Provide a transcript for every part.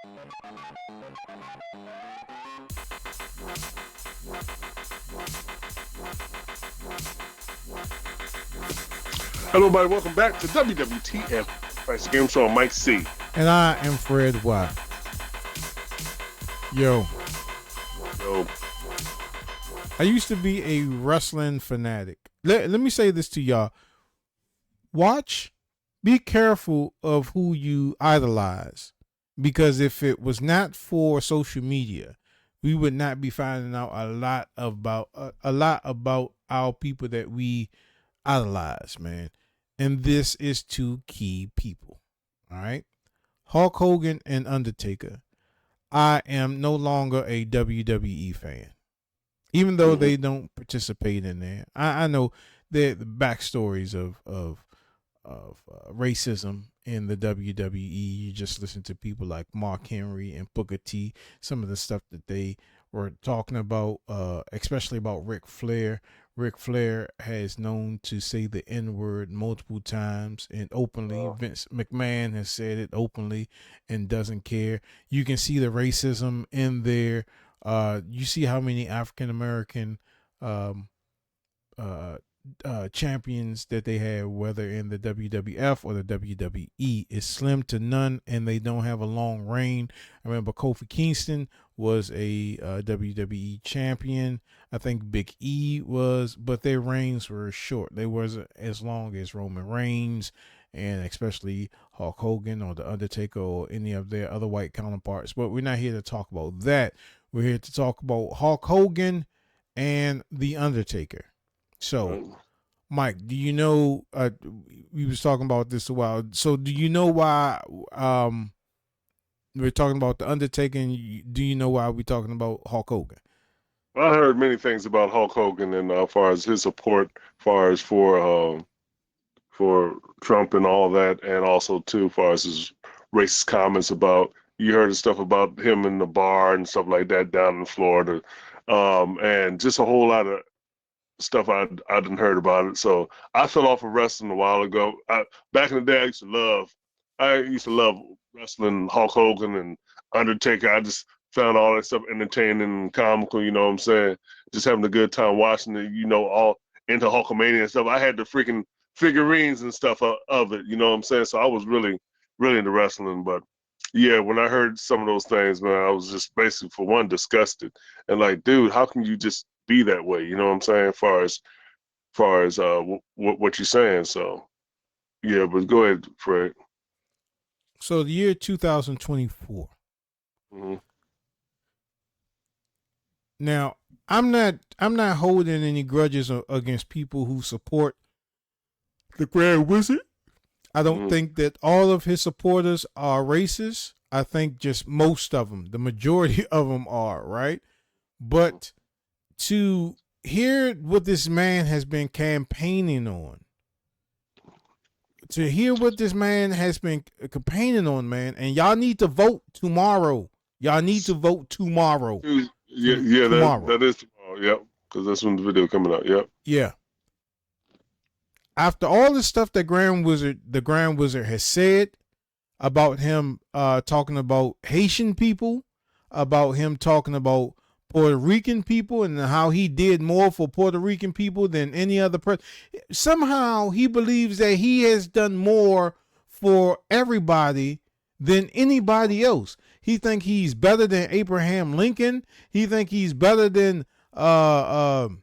Hello, everybody. Welcome back to WWTF. It's the Game Show. I'm MikeC. And I am Fred Y. Yo. I used to be a wrestling fanatic. Let me say this to y'all. Be careful of who you idolize. Because if it was not for social media, we would not be finding out a lot about our people that we idolize, man. And this is two key people. All right. Hulk Hogan and Undertaker. I am no longer a WWE fan. Even though they don't participate in there. I know the backstories of racism in the WWE. You just listen to people like Mark Henry and Booker T, some of the stuff that they were talking about, especially about Ric Flair. Ric Flair has known to say the N-word multiple times and openly. Vince McMahon has said it openly and doesn't care. You can see the racism in there. You see how many African-American champions that they have, whether in the WWF or the WWE, is slim to none, and they don't have a long reign. I remember Kofi Kingston was a WWE champion. I think Big E was, but their reigns were short. They wasn't as long as Roman Reigns and especially Hulk Hogan or the Undertaker or any of their other white counterparts. But we're not here to talk about that. We're here to talk about Hulk Hogan and the Undertaker. So, Mike, do you know, we was talking about this a while. So do you know why we're talking about the Undertaker? And do you know why we're talking about Hulk Hogan? I heard many things about Hulk Hogan and as far as his support, as far as for Trump and all that, and also too, as far as his racist comments about. You heard the stuff about him in the bar and stuff like that down in Florida, and just a whole lot of stuff I didn't heard about it. So I fell off of wrestling a while ago. Back in the day, I used to love wrestling, Hulk Hogan and Undertaker. I just found all that stuff entertaining and comical, you know what I'm saying? Just having a good time watching it, all into Hulkamania and stuff. I had the freaking figurines and stuff of it, you know what I'm saying? So I was really, really into wrestling. But yeah, when I heard some of those things, man, I was just basically, for one, disgusted. And like, dude, how can you just be that way? You know what I'm saying? As far as what you're saying. So yeah, but go ahead, Fred. So the year 2024. Now, I'm not holding any grudges against people who support the Grand Wizard. I don't think that all of his supporters are racist. I think just most of them, the majority of them are, right? But to hear what this man has been campaigning on, man, and y'all need to vote tomorrow. Y'all need to vote tomorrow. Yeah, tomorrow. That is tomorrow. Yep, because that's when the video coming out. Yep. Yeah. After all the stuff that the Grand Wizard has said about him talking about Haitian people, about him talking about Puerto Rican people and how he did more for Puerto Rican people than any other person. Somehow he believes that he has done more for everybody than anybody else. He think he's better than Abraham Lincoln. He think he's better than Martin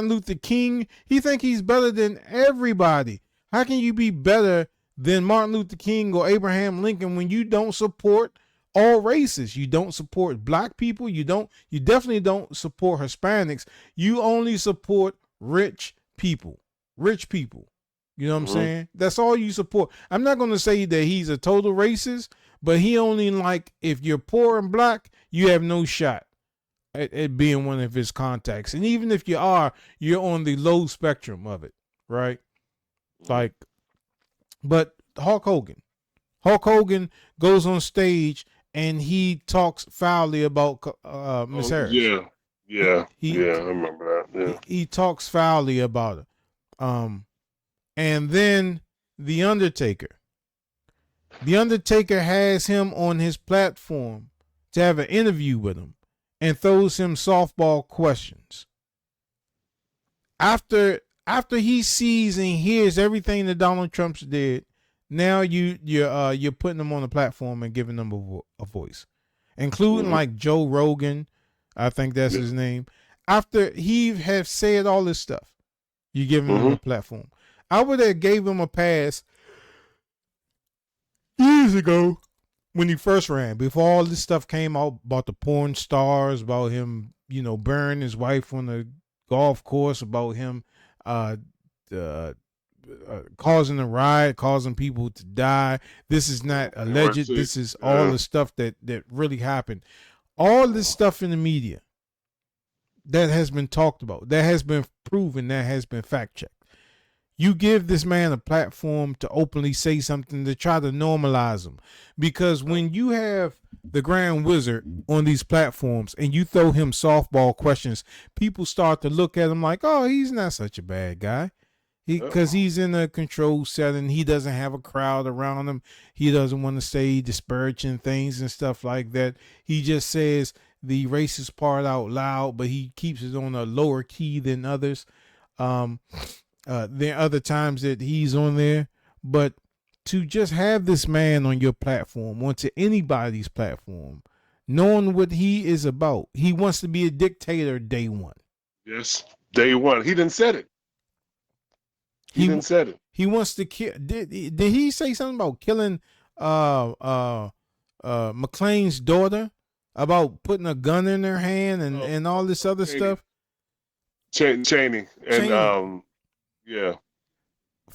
Luther King. He think he's better than everybody. How can you be better than Martin Luther King or Abraham Lincoln when you don't support all races? You don't support black people. You definitely don't support Hispanics. You only support rich people. You know what I'm saying? That's all you support. I'm not going to say that he's a total racist, but he only if you're poor and black, you have no shot at being one of his contacts. And even if you are, you're on the low spectrum of it, right? But Hulk Hogan goes on stage and he talks foully about Miss Harris. Yeah, I remember that. Yeah. He talks foully about her. And then the Undertaker. The Undertaker has him on his platform to have an interview with him and throws him softball questions. After he sees and hears everything that Donald Trump did, now you're putting them on the platform and giving them a voice, including like Joe Rogan, I think that's his name. After he have said all this stuff, you giving him a platform. I would have gave him a pass years ago when he first ran, before all this stuff came out about the porn stars, about him, burying his wife on the golf course, about him causing a riot, causing people to die. This is not alleged. This is all the stuff that really happened. All this stuff in the media that has been talked about, that has been proven, that has been fact checked. You give this man a platform to openly say something, to try to normalize him. Because when you have the Grand Wizard on these platforms and you throw him softball questions, people start to look at him like, oh, he's not such a bad guy. Because he's in a controlled setting. He doesn't have a crowd around him. He doesn't want to say disparaging things and stuff like that. He just says the racist part out loud, but he keeps it on a lower key than others. There are other times that he's on there, but to just have this man on your platform, onto anybody's platform, knowing what he is about, he wants to be a dictator day one. Yes, day one. He didn't said it. He didn't said it. He wants to kill. Did he say something about killing McClain's daughter? About putting a gun in her hand and all this other stuff? Cheney. And yeah.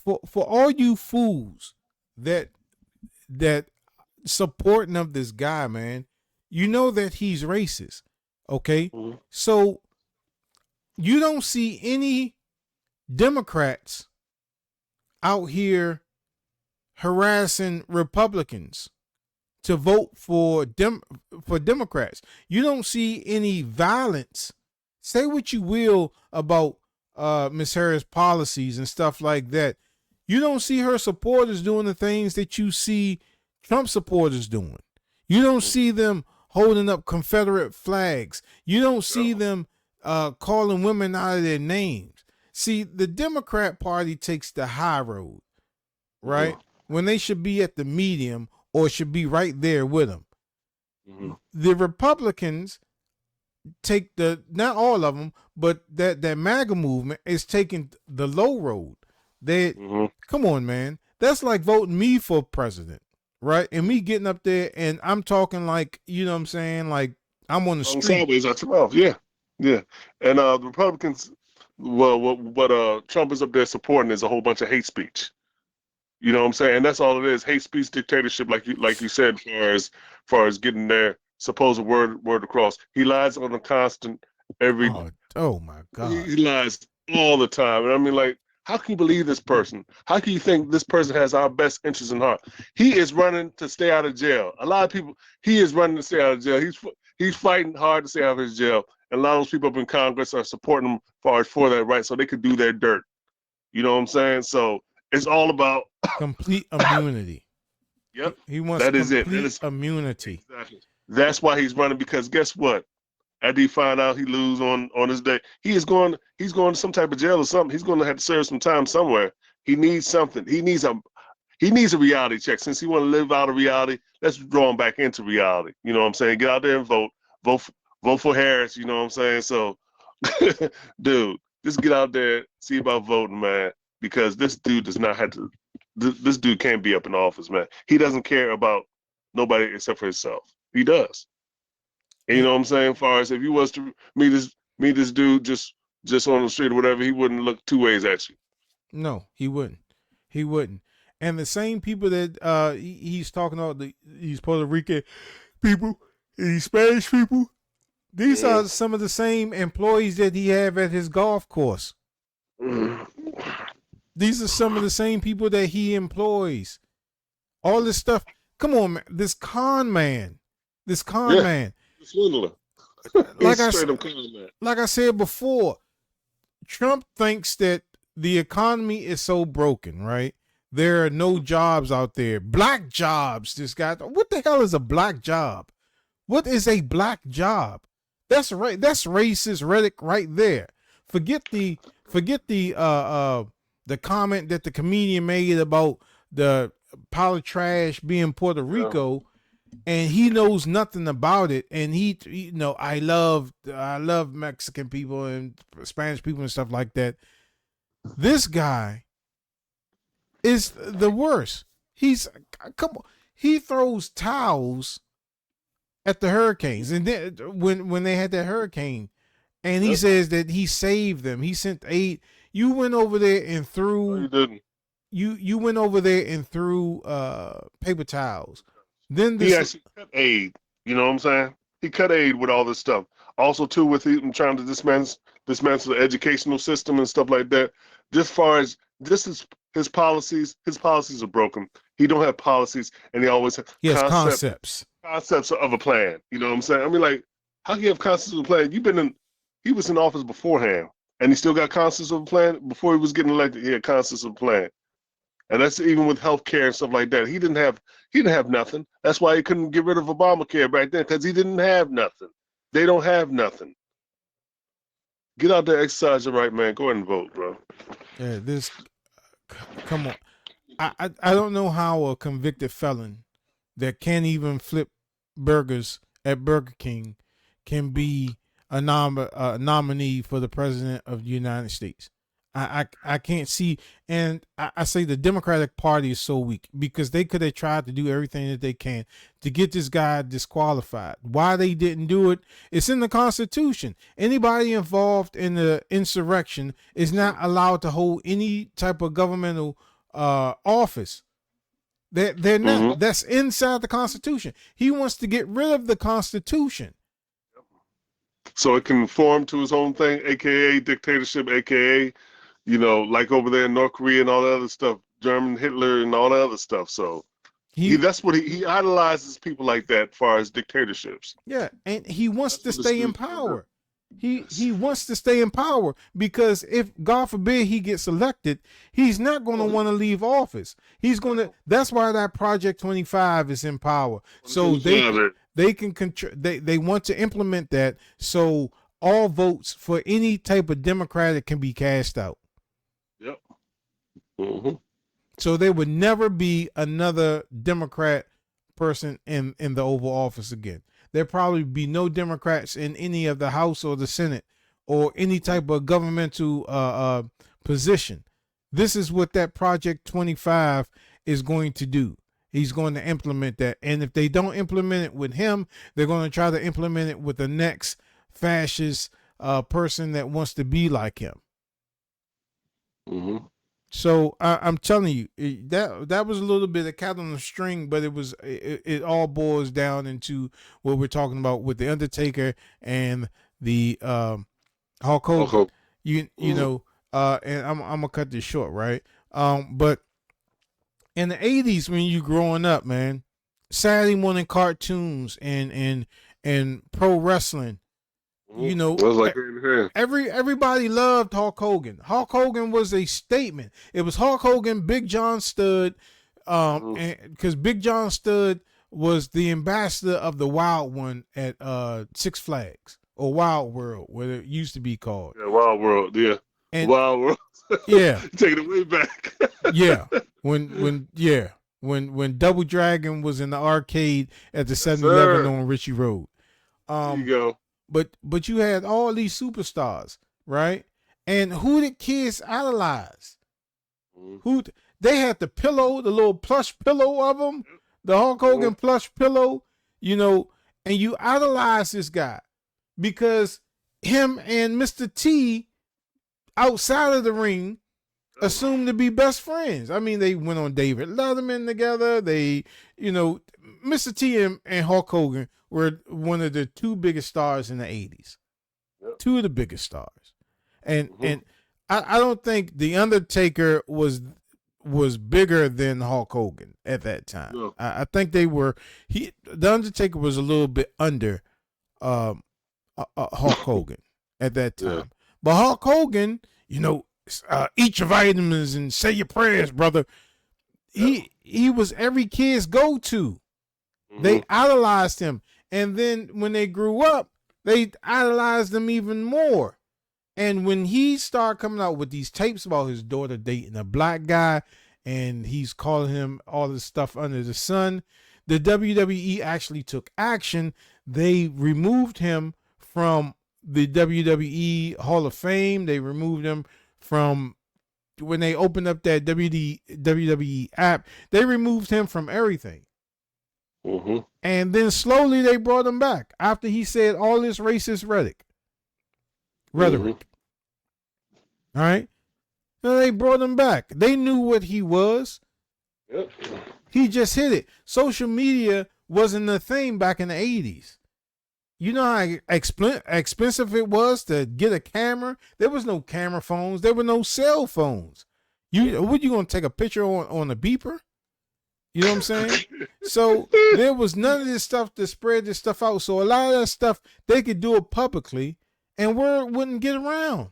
For all you fools that supporting of this guy, man, you know that he's racist. Okay? So you don't see any Democrats out here harassing Republicans to vote for Democrats. You don't see any violence. Say what you will about Ms. Harris' policies and stuff like that. You don't see her supporters doing the things that you see Trump supporters doing. You don't see them holding up Confederate flags. You don't see them calling women out of their names. See, the Democrat Party takes the high road, right? When they should be at the medium or should be right there with them. The Republicans take not all of them, but that MAGA movement is taking the low road. Come on, man. That's like voting me for president, right? And me getting up there and I'm talking like, you know what I'm saying? Like I'm on the street. Sideways at your mouth, yeah. And the Republicans, well, what Trump is up there supporting is a whole bunch of hate speech. You know what I'm saying? And that's all it is. Hate speech, dictatorship, like you said, as far as getting their supposed word across. He lies on a constant every. Oh my God. He lies all the time. And I mean, like, how can you believe this person? How can you think this person has our best interests in heart? He is running to stay out of jail. A lot of people, he is running to stay out of jail. He's fighting hard to stay out of his jail. And a lot of those people up in Congress are supporting him as far as for that right, so they could do their dirt. You know what I'm saying? So it's all about complete immunity. Yep. He wants complete immunity. Exactly. That's why he's running, because guess what? After he find out he lose on his day, he's going to some type of jail or something. He's going to have to serve some time somewhere. He needs something. He needs a reality check. Since he want to live out of reality, let's draw him back into reality. You know what I'm saying? Get out there and vote for Harris. You know what I'm saying? So, dude, just get out there, see about voting, man. Because this dude does not have to. This dude can't be up in office, man. He doesn't care about nobody except for himself. He does. And you know what I'm saying? As far as if you was to meet this dude just on the street or whatever, he wouldn't look two ways at you. No, he wouldn't. He wouldn't. And the same people that he's talking about, these Puerto Rican people, these Spanish people, these are some of the same employees that he have at his golf course. These are some of the same people that he employs. All this stuff. Come on, man. This con man. Swindler. Like I said before, Trump thinks that the economy is so broken, right? There are no jobs out there. Black jobs. This guy. What the hell is a black job? What is a black job? That's right. That's racist rhetoric right there. Forget the comment that the comedian made about the pile of trash being Puerto Rico, and he knows nothing about it. And I love Mexican people and Spanish people and stuff like that. This guy is the worst. He throws towels at the Hurricanes, and then when they had that hurricane, and he says that he saved them. He sent aid. You went over there and threw. No, you didn't. You went over there and threw paper towels. Then he actually cut aid. You know what I'm saying? He cut aid with all this stuff. Also, too, with him trying to dismantle the educational system and stuff like that. Just far as this is his policies are broken. He don't have policies, and he always has concepts of a plan. You know what I'm saying? I mean, like, how can you have concepts of a plan? He was in office beforehand, and he still got concepts of a plan. Before he was getting elected, he had concepts of a plan. And that's even with healthcare and stuff like that. He didn't have nothing. That's why he couldn't get rid of Obamacare back then, because he didn't have nothing. They don't have nothing. Get out there, exercise your right, man. Go ahead and vote, bro. Yeah, come on. I don't know how a convicted felon that can't even flip burgers at Burger King can be a nominee for the president of the United States. I can't see, and I say the Democratic Party is so weak because they could have tried to do everything that they can to get this guy disqualified. Why they didn't do it? It's in the Constitution. Anybody involved in the insurrection is not allowed to hold any type of governmental office. They're not. Mm-hmm. That's inside the Constitution. He wants to get rid of the Constitution, so it can form to his own thing, aka dictatorship, aka, like over there in North Korea and all that other stuff, German Hitler and all that other stuff. So that's what he idolizes people like that, as far as dictatorships. Yeah, and he wants to stay in power. He wants to stay in power because if, God forbid, he gets elected, he's not going to want to leave office. He's going to. That's why that Project 25 is in power. So they can control. They want to implement that so all votes for any type of Democratic can be cast out. Yep. Mm-hmm. So there would never be another Democrat person in the Oval Office again. There probably be no Democrats in any of the House or the Senate or any type of governmental position. This is what that Project 25 is going to do. He's going to implement that. And if they don't implement it with him, they're going to try to implement it with the next fascist person that wants to be like him. Mm-hmm. So I'm telling you, that was a little bit of cat on the string, but it all boils down into what we're talking about with the Undertaker and the Hulk Hogan. You know, and I'm gonna cut this short, right? But in the 80s, when you growing up, man, Saturday morning cartoons and pro wrestling. You know, everybody loved Hulk Hogan. Hulk Hogan was a statement. It was Hulk Hogan, Big John Studd, because Big John Studd was the ambassador of the Wild One at Six Flags or Wild World, where it used to be called. Yeah, Wild World. Yeah, and Wild World. Yeah, take it way back. Yeah, when Double Dragon was in the arcade at the 7-Eleven on Ritchie Road. There you go. But you had all these superstars, right? And who did kids idolize? They had the little plush pillow of them, the Hulk Hogan plush pillow, and you idolize this guy because him and Mr. T outside of the ring assumed to be best friends. I mean, they went on David Letterman together. They, Mr. T and Hulk Hogan were one of the two biggest stars in the 80s. Yep. Two of the biggest stars. And I don't think The Undertaker was bigger than Hulk Hogan at that time. No. I think they were The Undertaker was a little bit under Hulk Hogan at that time. Yeah. But Hulk Hogan, eat your vitamins and say your prayers, brother. he was every kid's go-to. They idolized him. And then when they grew up, they idolized him even more. And when he started coming out with these tapes about his daughter dating a black guy, and he's calling him all this stuff under the sun, the WWE actually took action. They removed him from the WWE Hall of Fame. They removed him from, when they opened up that WWE app, they removed him from everything. And then slowly they brought him back after he said all this racist rhetoric. All right. And they brought him back. They knew what he was. Yep. He just hit it. Social media wasn't a thing back in the 80s. You know how expensive it was to get a camera? There was no camera phones. There were no cell phones. What, you going to take a picture on a beeper? You know what I'm saying? So there was none of this stuff to spread this stuff out. So a lot of that stuff, they could do it publicly and word wouldn't get around.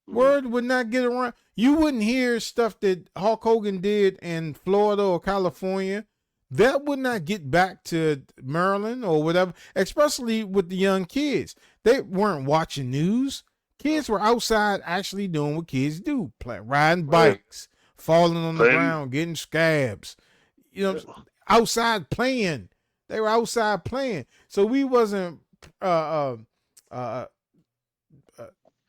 Word would not get around. You wouldn't hear stuff that Hulk Hogan did in Florida or California. That would not get back to Maryland or whatever, especially with the young kids. They weren't watching news. Kids were outside actually doing what kids do, riding bikes, falling on the ground, getting scabs. You know, outside playing. They were outside playing. So we wasn't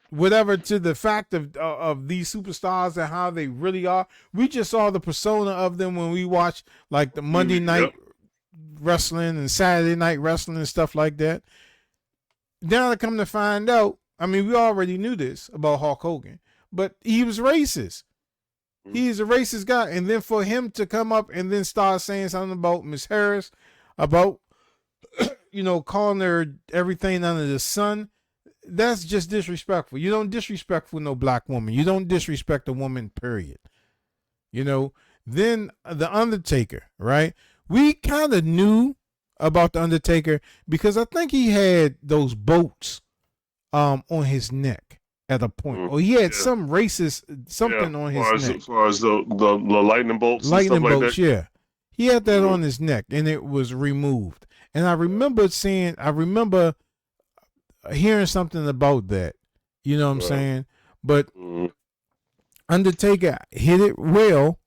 whatever to the fact of these superstars and how they really are. We just saw the persona of them when we watched like the Monday night wrestling and Saturday night wrestling and stuff like that. Now to come to find out, I mean, we already knew this about Hulk Hogan, but he was racist. He's a racist guy. And then for him to come up and then start saying something about Miss Harris, about, you know, calling her everything under the sun, that's just disrespectful. You don't disrespect no black woman. You don't disrespect a woman, period. You know, then the Undertaker, right? We kind of knew about the Undertaker because I think he had those boats on his neck at a point. Or he had some racist something on his neck. As far as the lightning bolts lightning and stuff bolts, like that. He had that on his neck and it was removed. And I remember hearing something about that. You know what I'm saying? But Undertaker hit it well.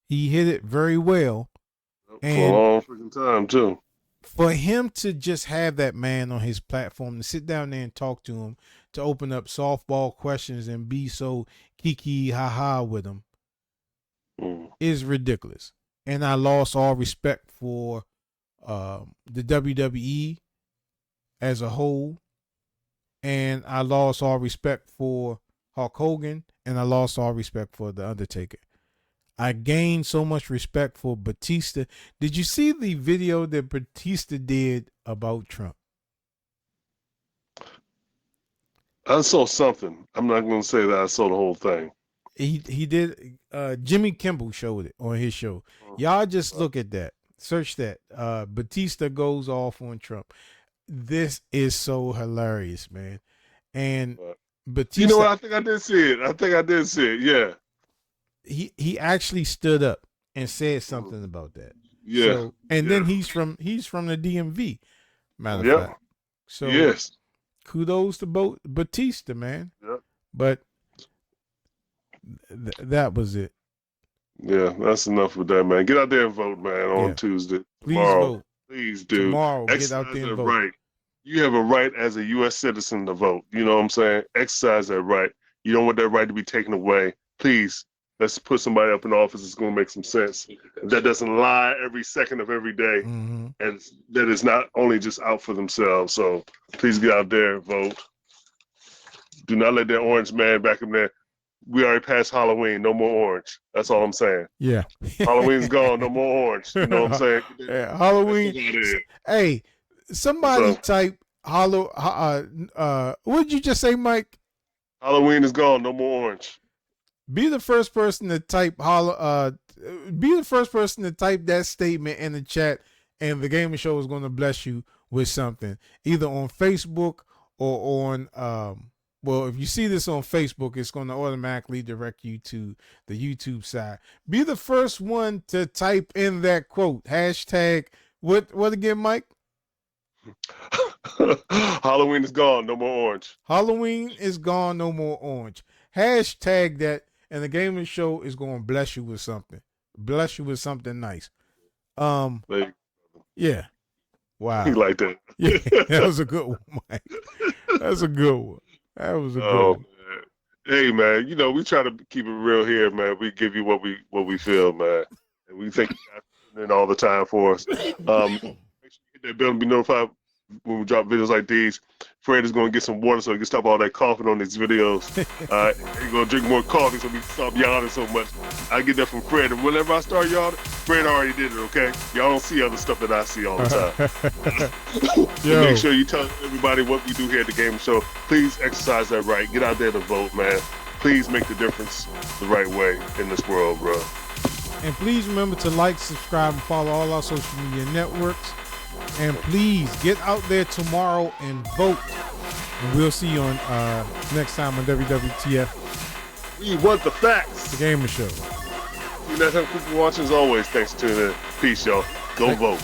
He hit it very well. And for a long freaking time too. For him to just have that man on his platform, to sit down there and talk to him, to open up softball questions and be so kiki ha with him is ridiculous. And I lost all respect for the WWE as a whole. And I lost all respect for Hulk Hogan, and I lost all respect for The Undertaker. I gained so much respect for Batista. Did you see the video that Batista did about Trump? I saw something. I'm not going to say that I saw the whole thing. He did. Jimmy Kimmel showed it on his show. Y'all just look at that. Search that. Batista goes off on Trump. This is so hilarious, man. And Batista, you know what? I think I did see it. Yeah. He actually stood up and said something about that. Yeah. So, and then he's from the DMV. Matter of fact. So yes. Kudos to Batista, man. Yep. But that was it. Yeah, that's enough with that, man. Get out there and vote, man, on Tuesday. Tomorrow. Please vote. Please do. Tomorrow, get out there and vote. Right. You have a right as a U.S. citizen to vote. You know what I'm saying? Exercise that right. You don't want that right to be taken away. Please, let's put somebody up in office that's going to make some sense. That doesn't lie every second of every day. And that is not only just out for themselves. So please get out there and vote. Do not let that orange man back in there. We already passed Halloween. No more orange. That's all I'm saying. Yeah. Halloween's gone. No more orange. You know what I'm saying? Yeah, Halloween. Hey, somebody type what did you just say, Mike? Halloween is gone. No more orange. Be the first person to type be the first person to type that statement in the chat, and the Gaming Show is going to bless you with something, either on Facebook or on well, if you see this on Facebook, it's going to automatically direct you to the YouTube side. Be the first one to type in that quote. Hashtag, what again, Mike? Halloween is gone, no more orange. Halloween is gone, no more orange. Hashtag that, and the gaming show is going to bless you with something. Bless you with something nice. Yeah. Wow. You like that? Yeah, that was a good one, Mike. That's a good one. That was a good one. Man. Hey, man, you know, we try to keep it real here, man. We give you what we feel, man. And we thank you guys for tuning in all the time for us. Make sure you hit that bell and be notified when we drop videos like these. Fred is going to get some water so he can stop all that coughing on these videos. He's going to drink more coffee so we can stop yawning so much. I get that from Fred. And whenever I start yawning, Fred already did it, okay? Y'all don't see other stuff that I see all the time. So make sure you tell everybody what we do here at the Gaming Show. Please exercise that right. Get out there to vote, man. Please make the difference the right way in this world, bro. And please remember to like, subscribe, and follow all our social media networks. And please get out there tomorrow and vote. And we'll see you on next time on WWTF. We want the facts. The Gamer Show. See you next time. Keep watching as always. Thanks for tuning in. Peace, y'all. Go vote.